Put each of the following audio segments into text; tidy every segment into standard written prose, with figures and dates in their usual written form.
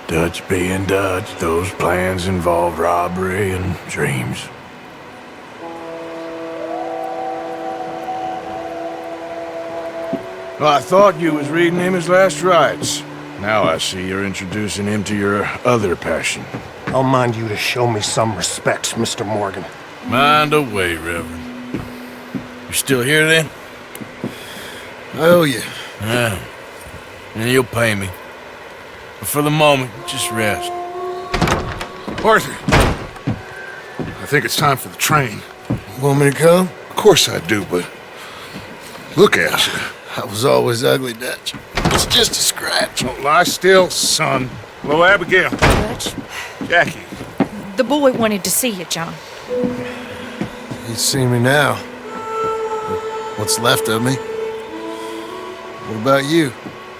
Dutch being Dutch, those plans involved robbery and dreams. Well, I thought you was reading him his last rites. Now I see you're introducing him to your other passion. I'll mind you to show me some respect, Mr. Morgan. Mind away, Reverend. You still here then? I owe you. Yeah. And you'll pay me. But for the moment, just rest. Arthur, I think it's time for the train. Want me to come? Of course I do, but look at you. I was always ugly, Dutch. It's just a scratch. Don't lie still, son. Hello, Abigail. Dutch, Jackie. the boy wanted to see you, John. He's seen me now. What's left of me? What about you?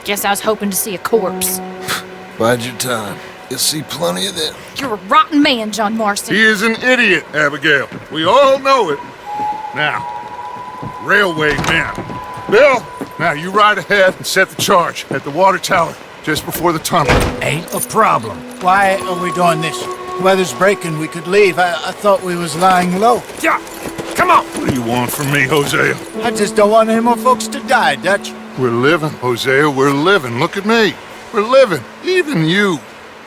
Guess I was hoping to see a corpse. Bide your time. You'll see plenty of them. You're a rotten man, John Marston. He is an idiot, Abigail. We all know it. Now, railway men. Bill, now you ride ahead and set the charge at the water tower just before the tunnel. Ain't a problem. Why are we doing this? Weather's breaking, we could leave. I thought we was lying low. Yeah, come on. What do you want from me, Hosea? I just don't want any more folks to die, Dutch. We're living, Hosea, we're living. Look at me. We're living, even you.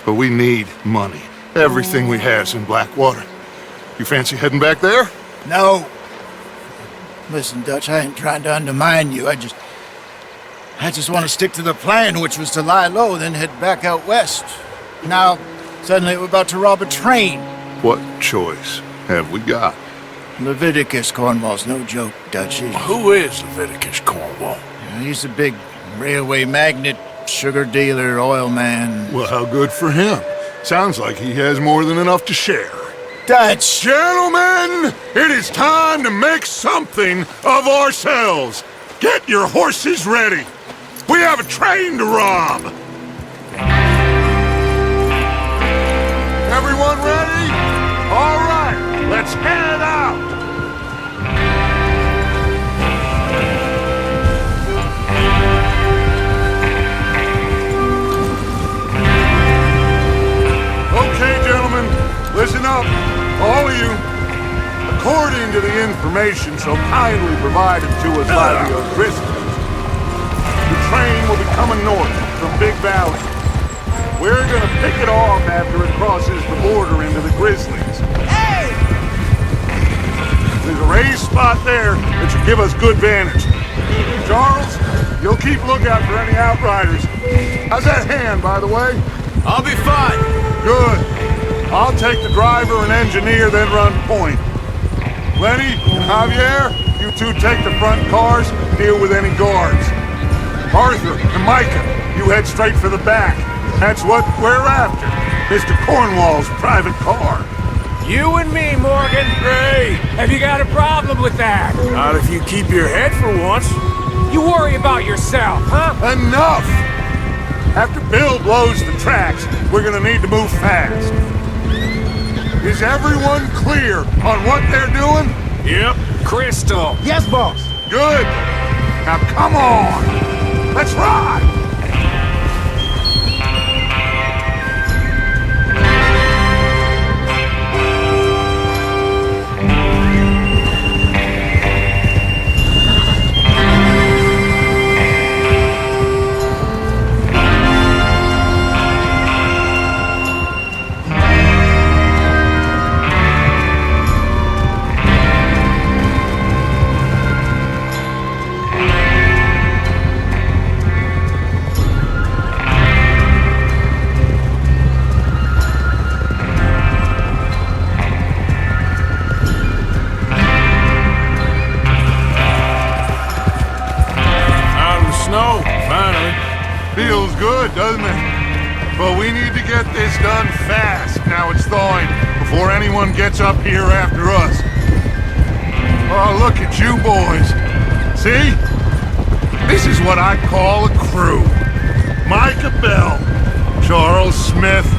But we need money. Everything we have's in Blackwater. You fancy heading back there? No. Listen, Dutch, I ain't trying to undermine you. I just want to stick to the plan, which was to lie low, then head back out west. Now, suddenly we're about to rob a train. What choice have we got? Leviticus Cornwall's no joke, Dutch. Who is Leviticus Cornwall? He's a big railway magnate, sugar dealer, oil man. Well, how good for him. Sounds like he has more than enough to share. Dutch! Gentlemen, it is time to make something of ourselves. Get your horses ready. We have a train to rob. Everyone ready? All right, let's head out. Okay, gentlemen, listen up, all of you. According to the information so kindly provided to us by the Christians, the train will be coming north from Big Valley. We're gonna pick it off after it crosses the border into the Grizzlies. Hey! There's a raised spot there that should give us good vantage. Charles, you'll keep lookout for any outriders. How's that hand, by the way? I'll be fine. Good. I'll take the driver and engineer, then run point. Lenny and Javier, you two take the front cars, deal with any guards. Arthur and Micah, you head straight for the back. That's what we're after. Mr. Cornwall's private car. You and me, Morgan. Great. Have you got a problem with that? Not if you keep your head for once. You worry about yourself, huh? Enough! After Bill blows the tracks, we're gonna need to move fast. Is everyone clear on what they're doing? Yep. Crystal. Yes, boss. Good. Now come on. Let's ride. Feels good, doesn't it? But we need to get this done fast. Now it's thawing, before anyone gets up here after us. Oh, look at you boys. See? This is what I call a crew. Micah Bell, Charles Smith,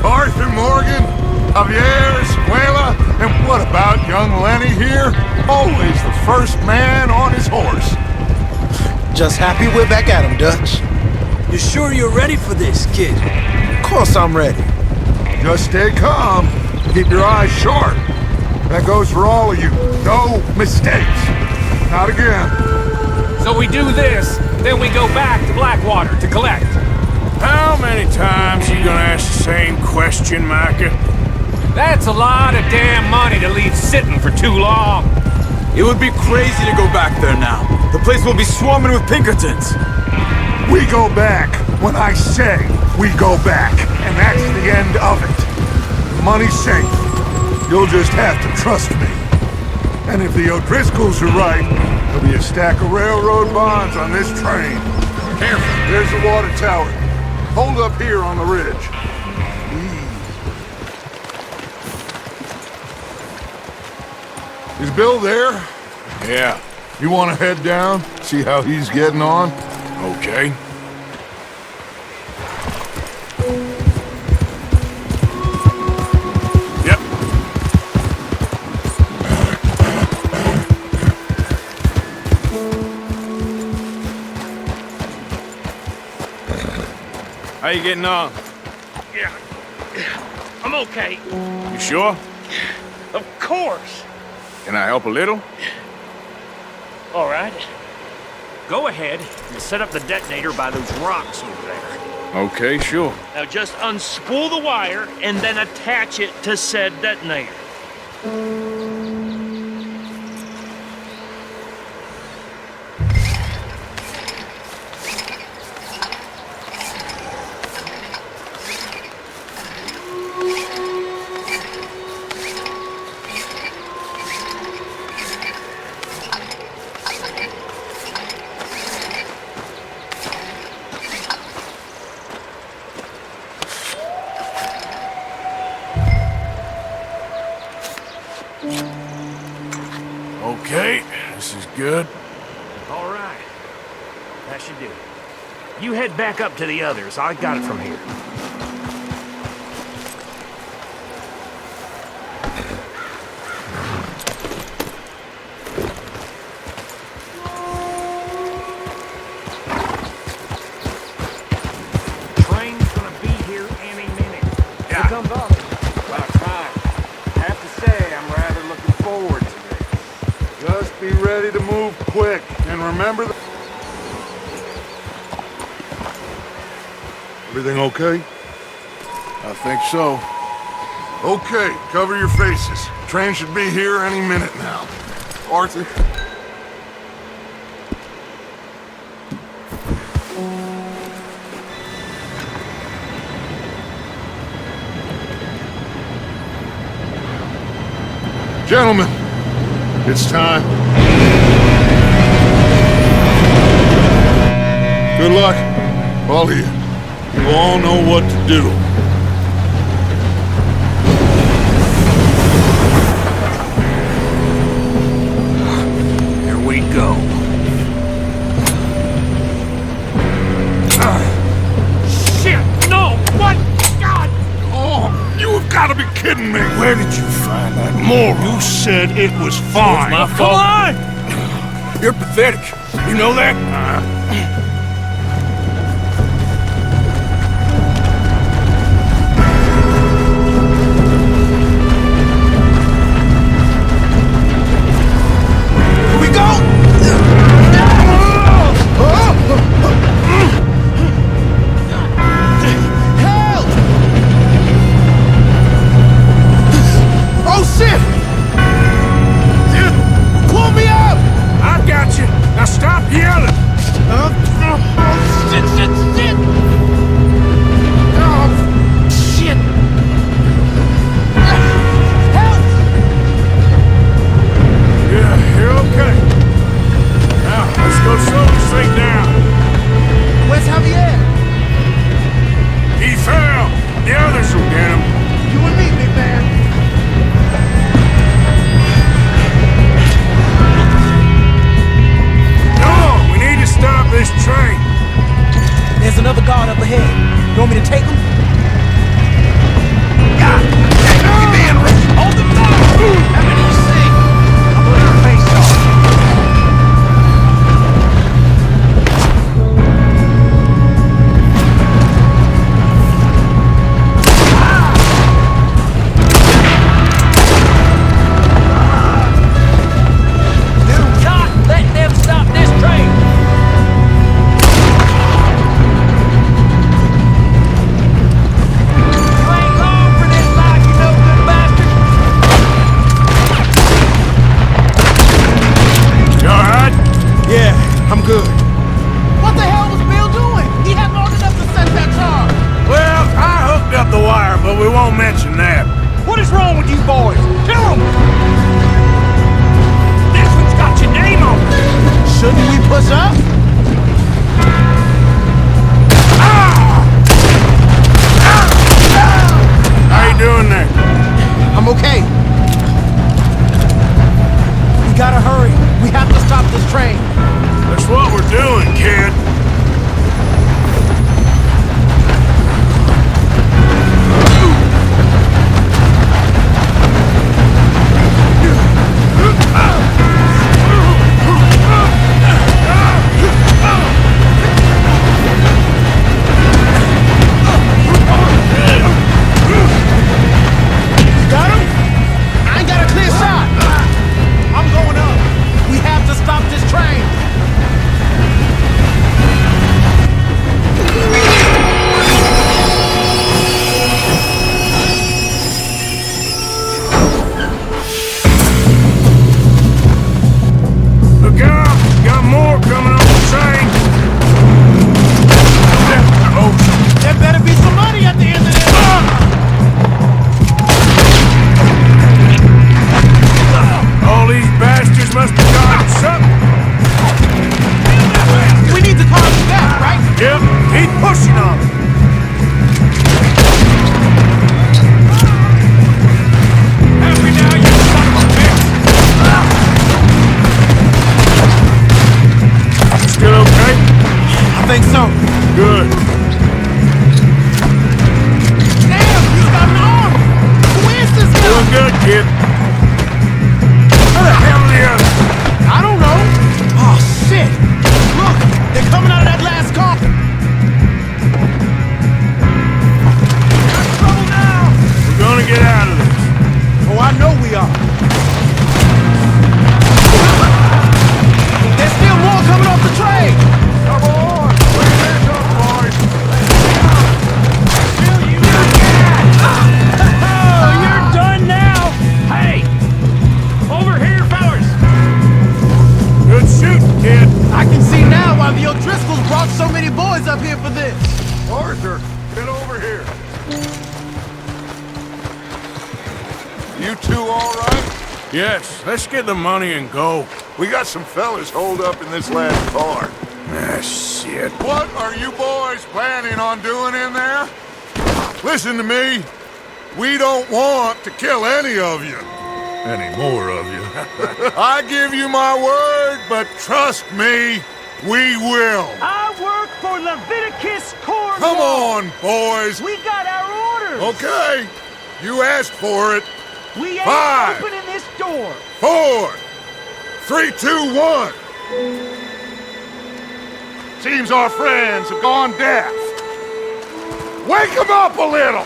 Arthur Morgan, Javier Escuela, and what about young Lenny here? Always the first man on his horse. Just happy we're back at him, Dutch. You sure you're ready for this, kid? Of course I'm ready. Just stay calm. Keep your eyes sharp. That goes for all of you. No mistakes. Not again. So we do this, then we go back to Blackwater to collect. How many times you gonna ask the same question, Micah? That's a lot of damn money to leave sitting for too long. It would be crazy to go back there now. The place will be swarming with Pinkertons. We go back when I say we go back. And that's the end of it. The money's safe. You'll just have to trust me. And if the O'Driscolls are right, there'll be a stack of railroad bonds on this train. Careful, there's the water tower. Hold up here on the ridge. Is Bill there? Yeah. You want to head down? See how he's getting on? Okay. Yep. How you getting on? Yeah. I'm okay. You sure? Of course. Can I help a little? All right. Go ahead and set up the detonator by those rocks over there. Okay, sure. Now just unspool the wire and then attach it to said detonator. Okay, this is good. All right. That should do it. You head back up to the others. I got it from here. Train's gonna be here any minute. Yeah. Here comes up. About time. I have to say, I'm rather looking forward to this. Just be ready to move quick. And remember that... Everything okay? I think so. Okay, cover your faces. Train should be here any minute now. Arthur? Gentlemen, it's time. Good luck, all of you. You all know what to do. Here we go. Shit! No! What? God! Oh, you have got to be kidding me! Where did you find that moron? You said it was fine. My fault. Come on! You're pathetic. You know that? We go! Help! Oh shit! Pull me up! I got you. Now stop yelling. Shit, shit, shit! Oh, shit! Help! Yeah, you're okay. Now, let's go slowly straight down. Where's Javier? He fell. The others will get him. You and me, big man. No, we need to stop this train. There's another guard up ahead. You want me to take him? Hold them down! Have it easy! I'm putting her face off. two all right? Yes, let's get the money and go. We got some fellas holed up in this last car. Ah, shit. What are you boys planning on doing in there? Listen to me. We don't want to kill any of you. Any more of you. I give you my word, but trust me, we will. I work for Leviticus Cornwall. Come on, boys. We got our orders. Okay. You asked for it. We ain't 5, opening this door. 4, 3, 2, 1. Seems our friends have gone deaf. Wake them up a little.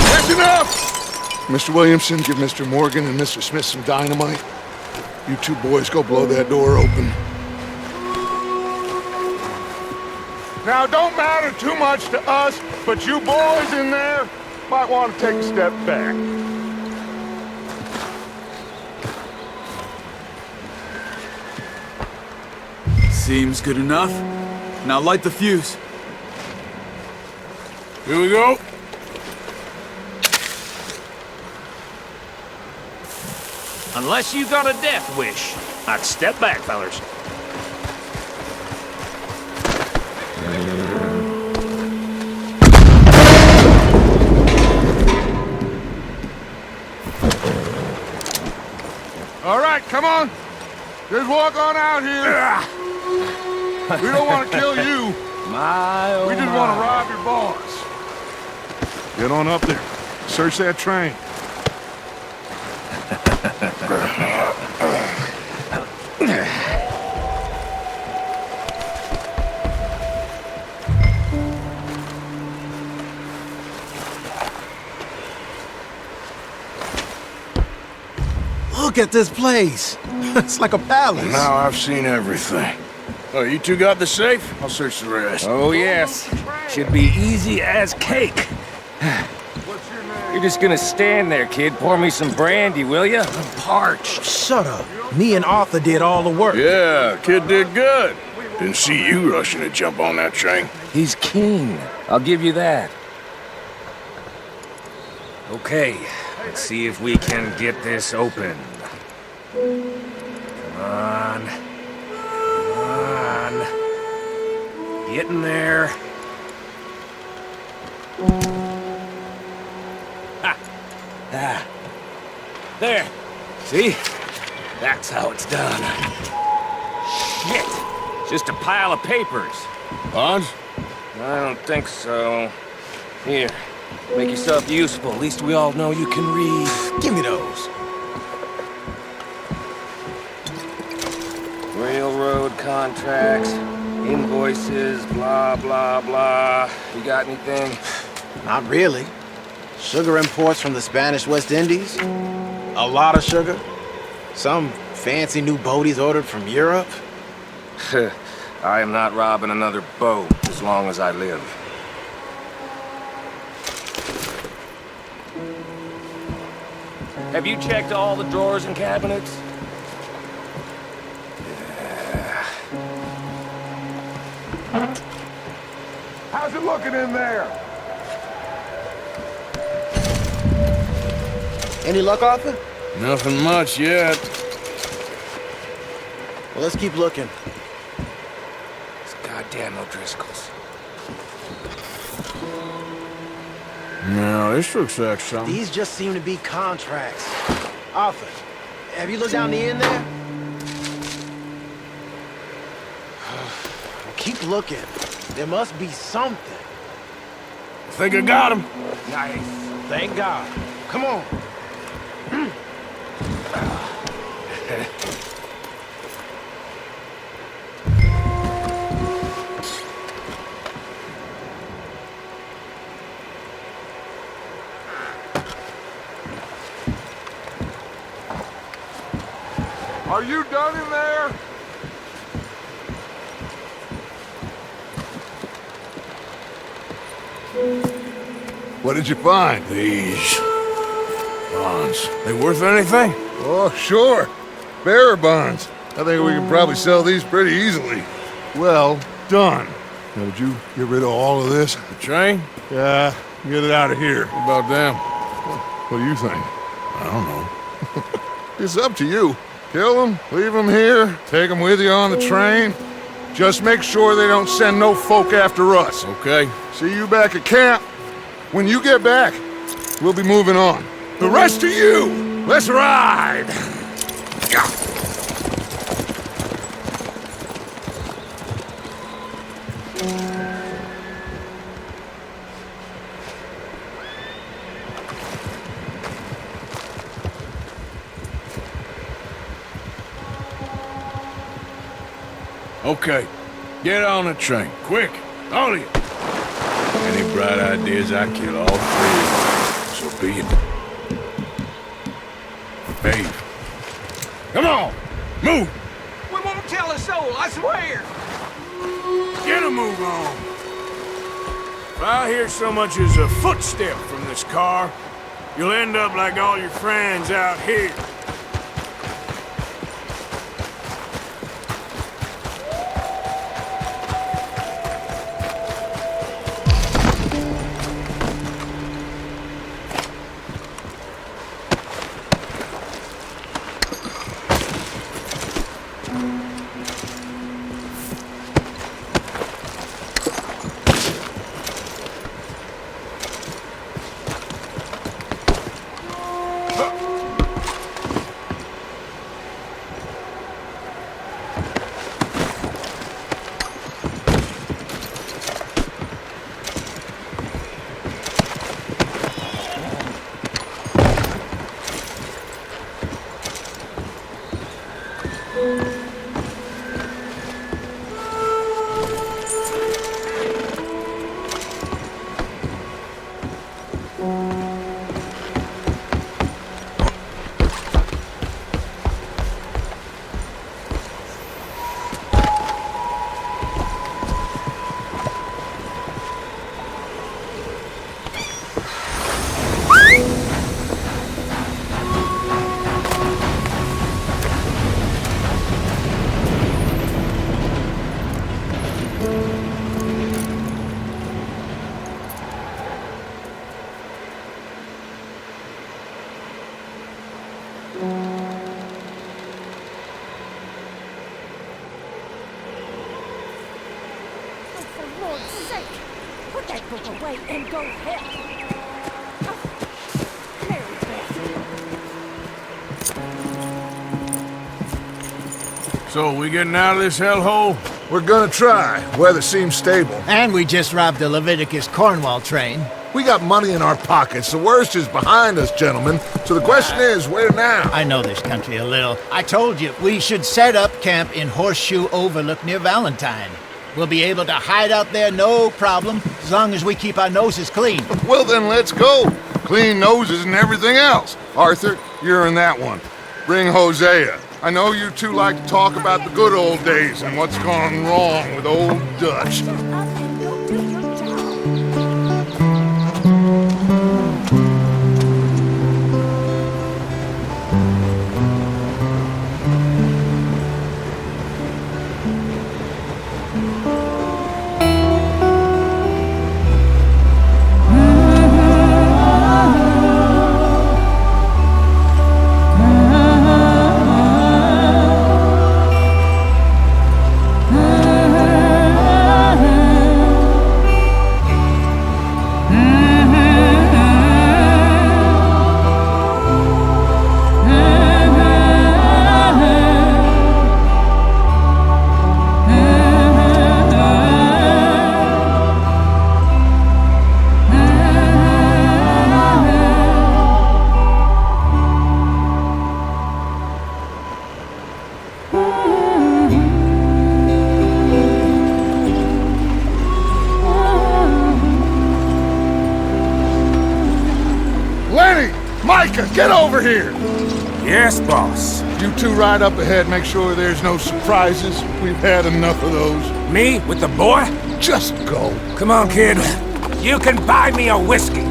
That's enough! Mr. Williamson, give Mr. Morgan and Mr. Smith some dynamite. You two boys go blow that door open. Now, don't matter too much to us, but you boys in there might want to take a step back. Seems good enough. Now light the fuse. Here we go. Unless you got a death wish, I'd step back, fellers. All right, come on. Just walk on out here. We don't want to kill you. We just want to rob your boss. Get on up there. Search that train. Look at this place. It's like a palace. Now I've seen everything. Oh, you two got the safe? I'll search the rest. Oh, yes. Should be easy as cake. What's your name? You're just gonna stand there, kid. Pour me some brandy, will ya? I'm parched. Shut up. Me and Arthur did all the work. Yeah, kid did good. Didn't see you rushing to jump on that train. He's keen. I'll give you that. Okay, let's see if we can get this open. Come on. Come on. Get in there. Ha! Ah. There. See? That's how it's done. Shit! Just a pile of papers. Bonds? I don't think so. Here, make yourself useful. At least we all know you can read. Give me those. Railroad contracts, invoices, blah, blah, blah. You got anything? Not really. Sugar imports from the Spanish West Indies. A lot of sugar. Some fancy new boat he's ordered from Europe. I am not robbing another boat as long as I live. Have you checked all the drawers and cabinets? How's it looking in there? Any luck, Arthur? Nothing much yet. Well, let's keep looking. It's goddamn O'Driscoll's. No, this looks like something. These just seem to be contracts. Arthur, have you looked down the end there? Keep looking. There must be something. I think I got him. Nice. Thank God. Come on. Are you done in there? What did you find? These bonds. They worth anything? Oh, sure. Bearer bonds. I think we can probably sell these pretty easily. Well done. Now, would you get rid of all of this? The train? Yeah, get it out of here. What about them? What do you think? I don't know. It's up to you. Kill them, leave them here, take them with you on the train. Just make sure they don't send no folk after us. Okay. See you back at camp. When you get back, we'll be moving on. The rest of you, let's ride! Okay. Get on the train. Quick. All of you. Any bright ideas, I kill all three of you. So be it. Babe. Come on. Move. We won't tell a soul, I swear! Get a move on. If I hear so much as a footstep from this car, you'll end up like all your friends out here. And go help. So, we getting out of this hellhole? We're gonna try. Weather seems stable. And we just robbed the Leviticus Cornwall train. We got money in our pockets. The worst is behind us, gentlemen. So the question is, where now? I know this country a little. I told you, we should set up camp in Horseshoe Overlook near Valentine. We'll be able to hide out there, no problem, as long as we keep our noses clean. Well, then let's go. Clean noses and everything else. Arthur, you're in that one. Bring Hosea. I know you two like to talk about the good old days and what's gone wrong with old Dutch. Get over here! Yes, boss. You two ride up ahead, make sure there's no surprises. We've had enough of those. Me? With the boy? Just go. Come on, kid. You can buy me a whiskey.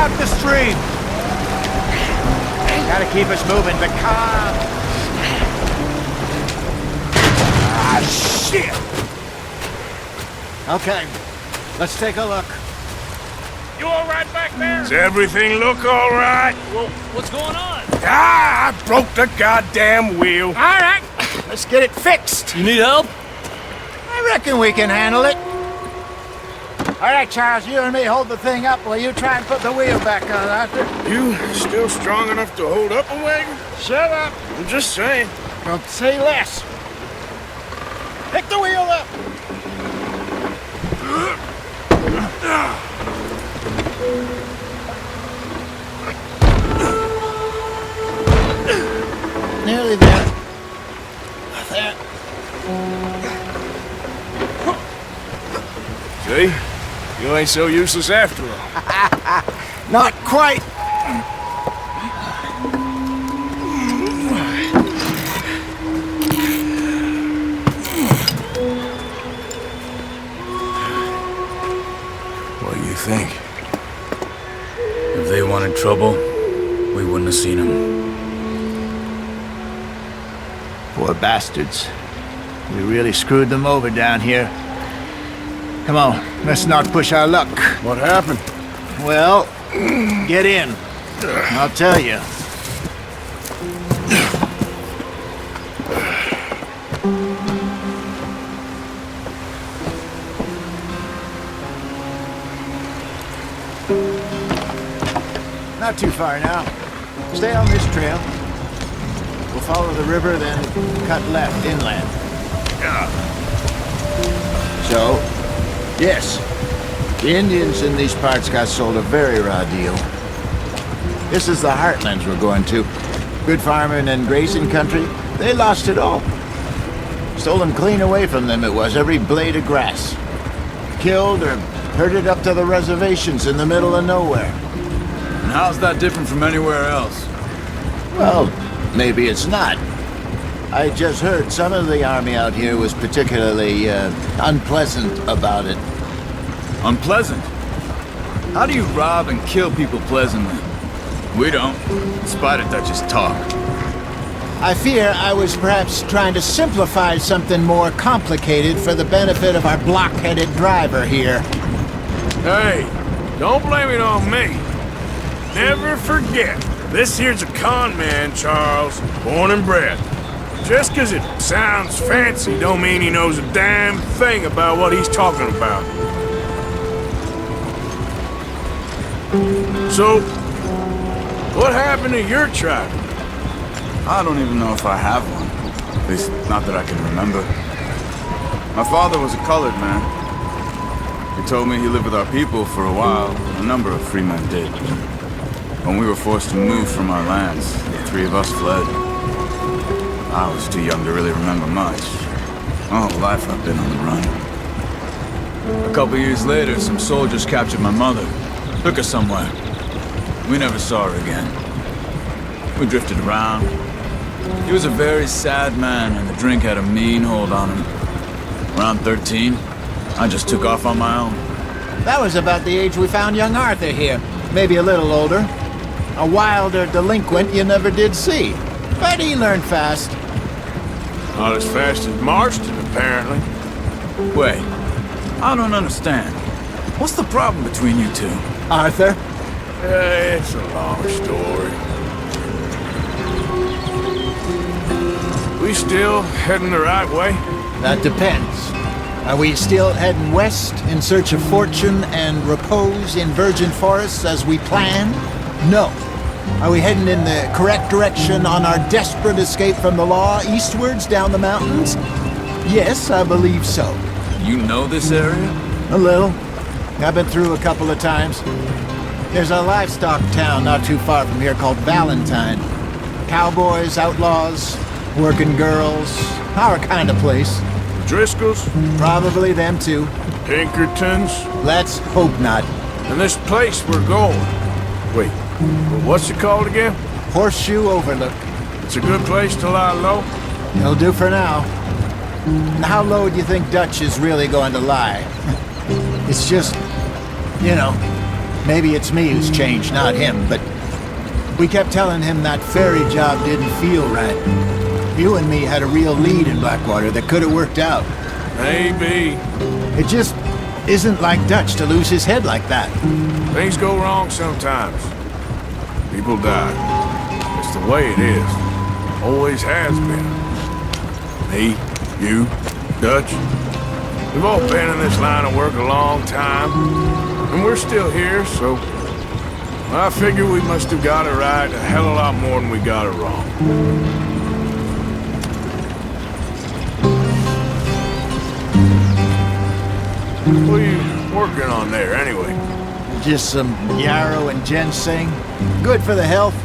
out the stream. Gotta keep us moving, but calm. Ah, shit! Okay, let's take a look. You all right back there? Does everything look all right? Well, what's going on? Ah, I broke the goddamn wheel. All right, let's get it fixed. You need help? I reckon we can handle it. All right, Charles, you and me hold the thing up while you try and put the wheel back on, Arthur. You still strong enough to hold up a wagon? Shut up. I'm just saying. Don't say less. Pick the wheel up. Nearly there. There. See? You ain't so useless after all. Not quite. What do you think? If they wanted trouble, we wouldn't have seen them. Poor bastards. We really screwed them over down here. Come on, let's not push our luck. What happened? Well, get in. I'll tell you. Not too far now. Stay on this trail. We'll follow the river, then cut left inland. So, yes, the Indians in these parts got sold a very raw deal. This is the heartlands we're going to. Good farming and grazing country. They lost it all. Stolen clean away from them it was, every blade of grass. Killed or herded up to the reservations in the middle of nowhere. And how's that different from anywhere else? Well, maybe it's not. I just heard some of the army out here was particularly unpleasant about it. Unpleasant? How do you rob and kill people pleasantly? We don't, in spite of Dutch's talk. I fear I was perhaps trying to simplify something more complicated for the benefit of our block-headed driver here. Hey, don't blame it on me. Never forget, this here's a con man, Charles, born and bred. Just 'cause it sounds fancy don't mean he knows a damn thing about what he's talking about. So, what happened to your tribe? I don't even know if I have one. At least, not that I can remember. My father was a colored man. He told me he lived with our people for a while. A number of free men did. When we were forced to move from our lands, the three of us fled. I was too young to really remember much. My whole life I've been on the run. A couple years later, some soldiers captured my mother. Took her somewhere. We never saw her again. We drifted around. He was a very sad man, and the drink had a mean hold on him. Around 13, I just took off on my own. That was about the age we found young Arthur here. Maybe a little older. A wilder delinquent you never did see. But he learned fast. Not as fast as Marston, apparently. Wait, I don't understand. What's the problem between you two? Arthur? It's a long story. We still heading the right way? That depends. Are we still heading west in search of fortune and repose in virgin forests as we planned? No. Are we heading in the correct direction on our desperate escape from the law eastwards down the mountains? Yes, I believe so. You know this area? A little. I've been through a couple of times. There's a livestock town not too far from here called Valentine. Cowboys, outlaws, working girls, our kind of place. Driscolls? Probably them too. Pinkertons? Let's hope not. And this place we're going. Wait, what's it called again? Horseshoe Overlook. It's a good place to lie low? It'll do for now. How low do you think Dutch is really going to lie? It's just, you know, Maybe it's me who's changed, not him, but we kept telling him that ferry job didn't feel right. You and me had a real lead in Blackwater that could have worked out. Maybe. It just isn't like Dutch to lose his head like that. Things go wrong sometimes. People die. It's the way it is. Always has been. Me, you, Dutch. We've all been in this line of work a long time. And we're still here, so I figure we must have got it right a hell of a lot more than we got it wrong. What are you working on there, anyway? Just some yarrow and ginseng. Good for the health.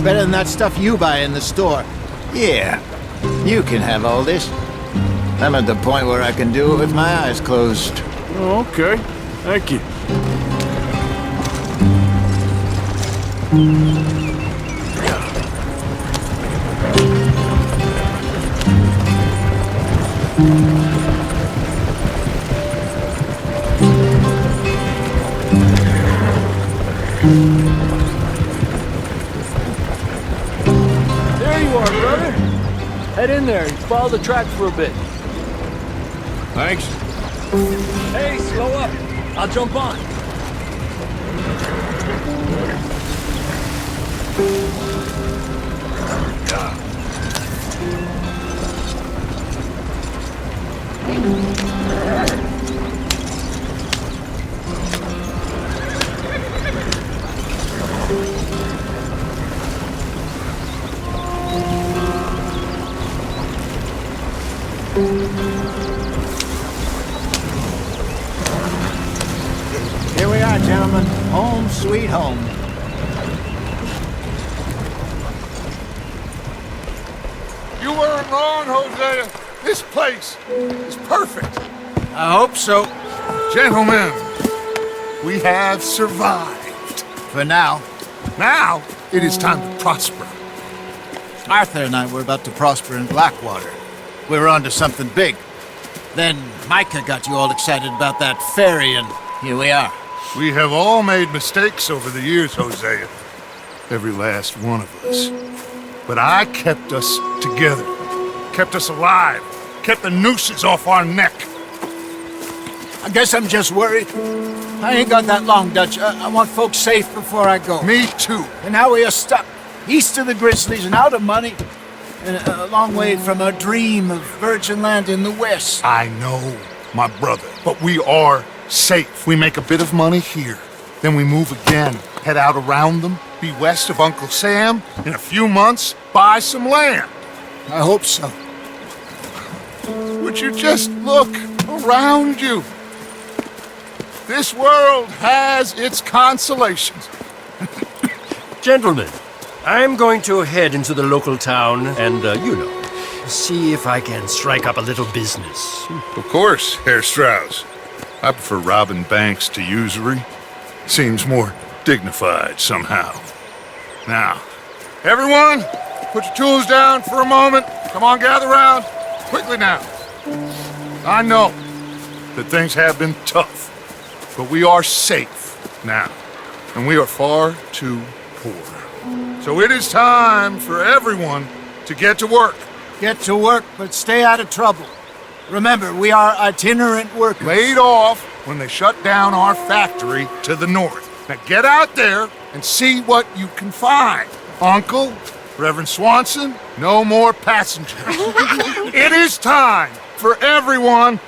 Better than that stuff you buy in the store. Yeah, you can have all this. I'm at the point where I can do it with my eyes closed. Oh, okay. Thank you. There you are, brother. Head in there and follow the track for a bit. Thanks. Hey, slow up. I'll jump on. Here we are, gentlemen. Home sweet home. You weren't wrong, Hosea. This place is perfect. I hope so. Gentlemen, we have survived. For now. Now, it is time to prosper. Arthur and I were about to prosper in Blackwater. We were onto something big. Then Micah got you all excited about that ferry, and here we are. We have all made mistakes over the years, Hosea. Every last one of us. But I kept us together. Kept us alive. Kept the nooses off our neck. I guess I'm just worried. I ain't got that long, Dutch. I want folks safe before I go. Me too. And now we are stuck east of the Grizzlies and out of money. And a long way from our dream of virgin land in the west. I know, my brother. But we are safe. We make a bit of money here. Then we move again. Head out around them. Be west of Uncle Sam. In a few months, buy some land. I hope so. Would you just look around you? This world has its consolations. Gentlemen, I'm going to head into the local town and, see if I can strike up a little business. Of course, Herr Strauss. I prefer robbing banks to usury. Seems more dignified somehow. Now, everyone, put your tools down for a moment. Come on, gather round. Quickly now. I know that things have been tough, but we are safe now, and we are far too poor. So it is time for everyone to get to work. Get to work, but stay out of trouble. Remember, we are itinerant workers. Laid off when they shut down our factory to the north. Now get out there and see what you can find. Uncle, Reverend Swanson, no more passengers. It is time for everyone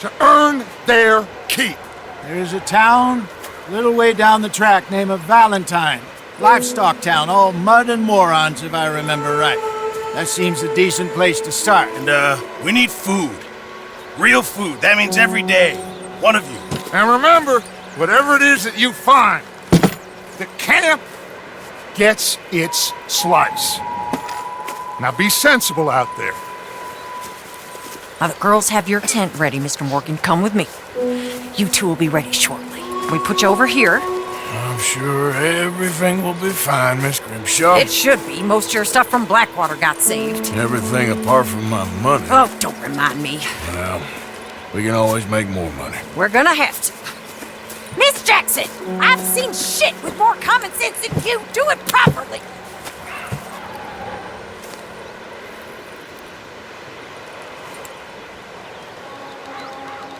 to earn their keep. There's a town a little way down the track named Valentine. Livestock town, all mud and morons, if I remember right. That seems a decent place to start. And, we need food. Real food. That means every day. One of you. And remember, whatever it is that you find, the camp gets its slice. Now be sensible out there. Now the girls have your tent ready, Mr. Morgan. Come with me. You two will be ready shortly. We put you over here. I'm sure everything will be fine, Miss Grimshaw. It should be. Most of your stuff from Blackwater got saved. Everything apart from my money. Oh, don't remind me. Well, we can always make more money. We're gonna have to. Miss Jack! accent. I've seen shit with more common sense than you. Do it properly.